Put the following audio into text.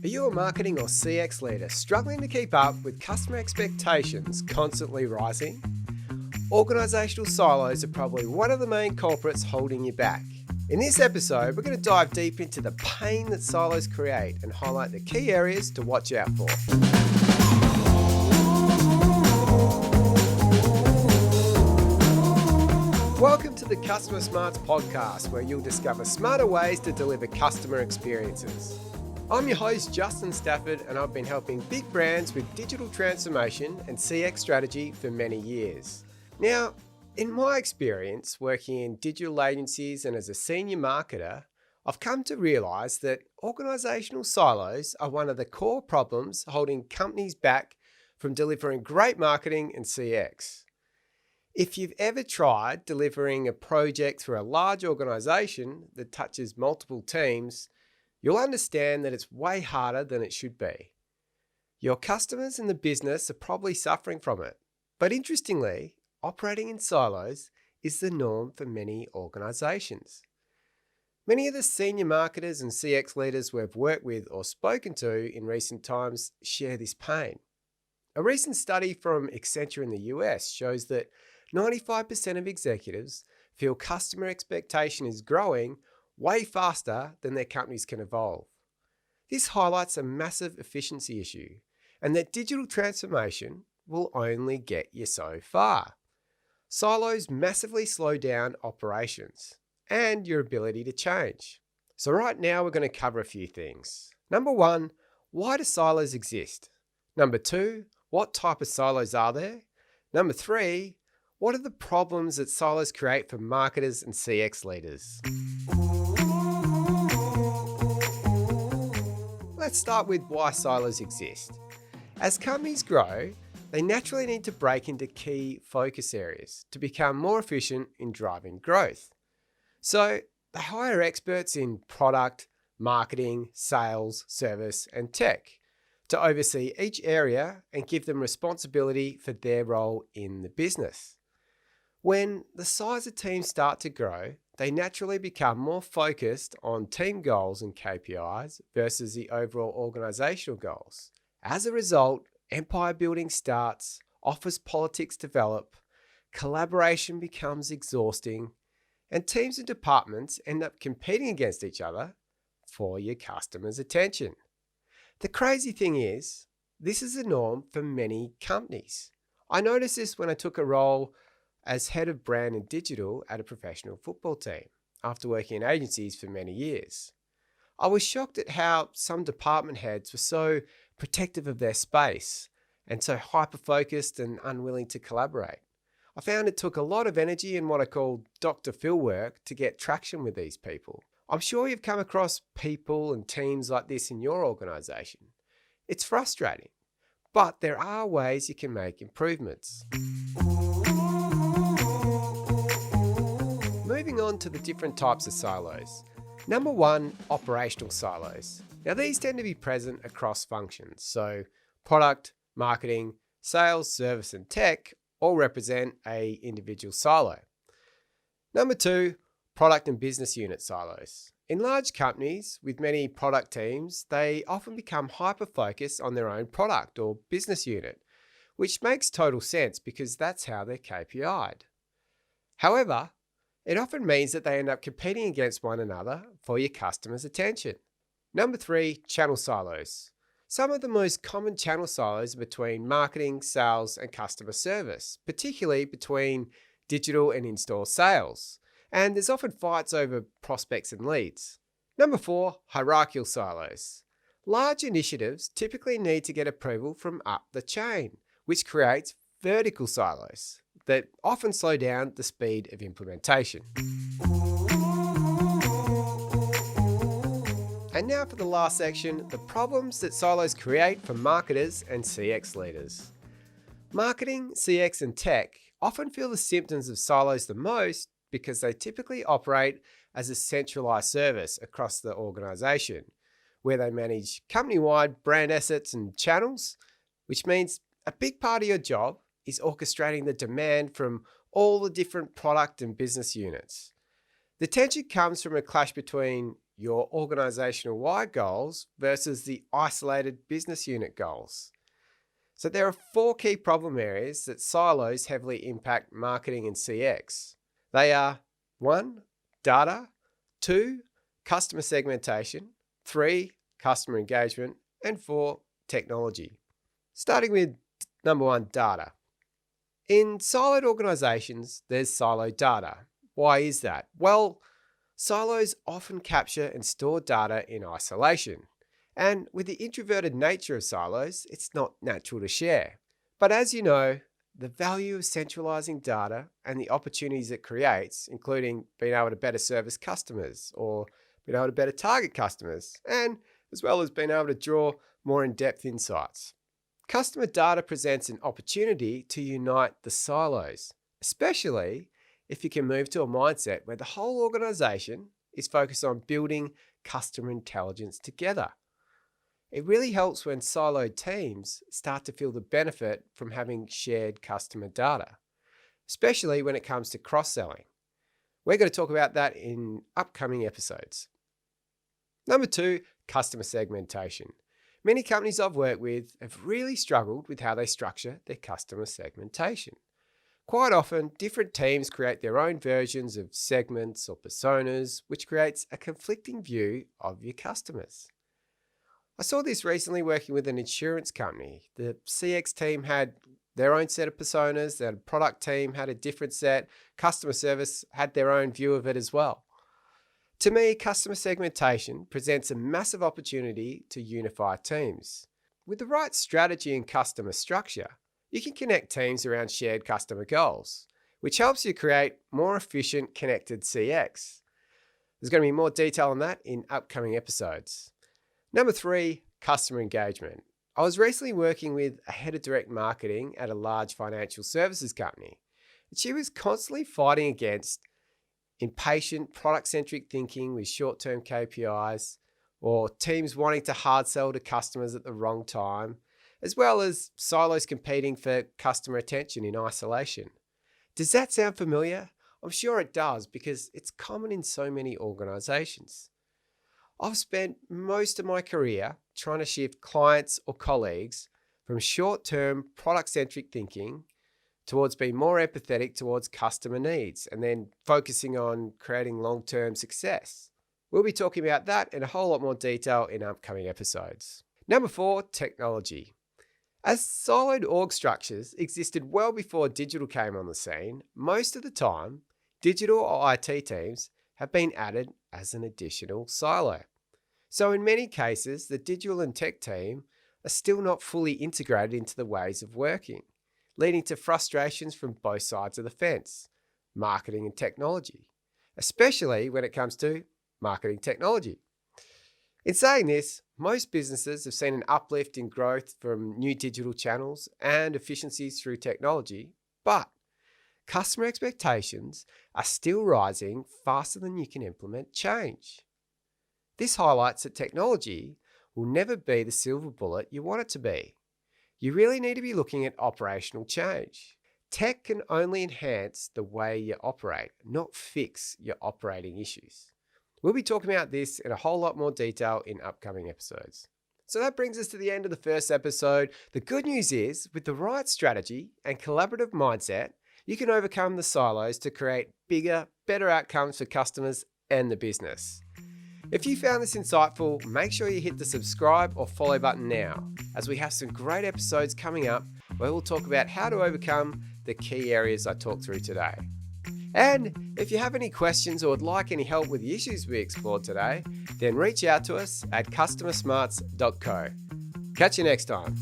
Are you a marketing or CX leader struggling to keep up with customer expectations constantly rising? Organisational silos are probably one of the main culprits holding you back. In this episode, we're going to dive deep into the pain that silos create and highlight the key areas to watch out for. Welcome to the Customer Smarts podcast, where you'll discover smarter ways to deliver customer experiences. I'm your host, Justin Stafford, and I've been helping big brands with digital transformation and CX strategy for many years. Now, in my experience working in digital agencies and as a senior marketer, I've come to realise that organisational silos are one of the core problems holding companies back from delivering great marketing and CX. If you've ever tried delivering a project through a large organisation that touches multiple teams, you'll understand that it's way harder than it should be. Your customers and the business are probably suffering from it. But interestingly, operating in silos is the norm for many organisations. Many of the senior marketers and CX leaders we've worked with or spoken to in recent times share this pain. A recent study from Accenture in the US shows that 95% of executives feel customer expectation is growing way faster than their companies can evolve. This highlights a massive efficiency issue, and that digital transformation will only get you so far. Silos massively slow down operations and your ability to change. So right now we're going to cover a few things. Number one, why do silos exist? Number two, what type of silos are there? Number three, what are the problems that silos create for marketers and CX leaders? Let's start with why silos exist. As companies grow, they naturally need to break into key focus areas to become more efficient in driving growth. So they hire experts in product, marketing, sales, service, and tech to oversee each area and give them responsibility for their role in the business. When the size of teams start to grow, they naturally become more focused on team goals and KPIs versus the overall organisational goals. As a result, empire building starts, office politics develop, collaboration becomes exhausting, and teams and departments end up competing against each other for your customers' attention. The crazy thing is, this is the norm for many companies. I noticed this when I took a role as head of brand and digital at a professional football team after working in agencies for many years. I was shocked at how some department heads were so protective of their space and so hyper-focused and unwilling to collaborate. I found it took a lot of energy and what I call Dr. Phil work to get traction with these people. I'm sure you've come across people and teams like this in your organisation. It's frustrating, but there are ways you can make improvements. Moving on to the different types of silos. Number one, operational silos. Now these tend to be present across functions. So product, marketing, sales, service, and tech all represent an individual silo. Number two, product and business unit silos. In large companies with many product teams, they often become hyper-focused on their own product or business unit, which makes total sense because that's how they're KPI'd. However, it often means that they end up competing against one another for your customers' attention. Number three, channel silos. Some of the most common channel silos are between marketing, sales, and customer service, particularly between digital and in-store sales. And there's often fights over prospects and leads. Number four, hierarchical silos. Large initiatives typically need to get approval from up the chain, which creates vertical silos that often slow down the speed of implementation. And now for the last section, the problems that silos create for marketers and CX leaders. Marketing, CX, and tech often feel the symptoms of silos the most because they typically operate as a centralized service across the organization, where they manage company-wide brand assets and channels, which means a big part of your job is orchestrating the demand from all the different product and business units. The tension comes from a clash between your organizational wide goals versus the isolated business unit goals. So there are 4 key problem areas that silos heavily impact marketing and CX. They are 1, data, 2, customer segmentation, 3, customer engagement, and 4, technology. Starting with number 1, data. In siloed organizations, there's siloed data. Why is that? Well, silos often capture and store data in isolation. And with the introverted nature of silos, it's not natural to share. But as you know, the value of centralizing data and the opportunities it creates, including being able to better service customers or being able to better target customers, and as well as being able to draw more in-depth insights. Customer data presents an opportunity to unite the silos, especially if you can move to a mindset where the whole organization is focused on building customer intelligence together. It really helps when siloed teams start to feel the benefit from having shared customer data, especially when it comes to cross-selling. We're going to talk about that in upcoming episodes. Number 2, customer segmentation. Many companies I've worked with have really struggled with how they structure their customer segmentation. Quite often, different teams create their own versions of segments or personas, which creates a conflicting view of your customers. I saw this recently working with an insurance company. The CX team had their own set of personas, the product team had a different set, customer service had their own view of it as well. To me, customer segmentation presents a massive opportunity to unify teams. With the right strategy and customer structure, you can connect teams around shared customer goals, which helps you create more efficient, connected CX. There's going to be more detail on that in upcoming episodes. Number 3, customer engagement. I was recently working with a head of direct marketing at a large financial services company, and she was constantly fighting against impatient, product-centric thinking with short-term KPIs, or teams wanting to hard sell to customers at the wrong time, as well as silos competing for customer attention in isolation. Does that sound familiar? I'm sure it does, because it's common in so many organizations. I've spent most of my career trying to shift clients or colleagues from short-term product-centric thinking towards being more empathetic towards customer needs and then focusing on creating long-term success. We'll be talking about that in a whole lot more detail in upcoming episodes. Number 4, technology. As siloed org structures existed well before digital came on the scene, most of the time, digital or IT teams have been added as an additional silo. So in many cases, the digital and tech team are still not fully integrated into the ways of working, leading to frustrations from both sides of the fence, marketing and technology, especially when it comes to marketing technology. In saying this, most businesses have seen an uplift in growth from new digital channels and efficiencies through technology, but customer expectations are still rising faster than you can implement change. This highlights that technology will never be the silver bullet you want it to be. You really need to be looking at operational change. Tech can only enhance the way you operate, not fix your operating issues. We'll be talking about this in a whole lot more detail in upcoming episodes. So that brings us to the end of the first episode. The good news is, with the right strategy and collaborative mindset, you can overcome the silos to create bigger, better outcomes for customers and the business. If you found this insightful, make sure you hit the subscribe or follow button now, as we have some great episodes coming up where we'll talk about how to overcome the key areas I talked through today. And if you have any questions or would like any help with the issues we explored today, then reach out to us at customersmarts.co. Catch you next time.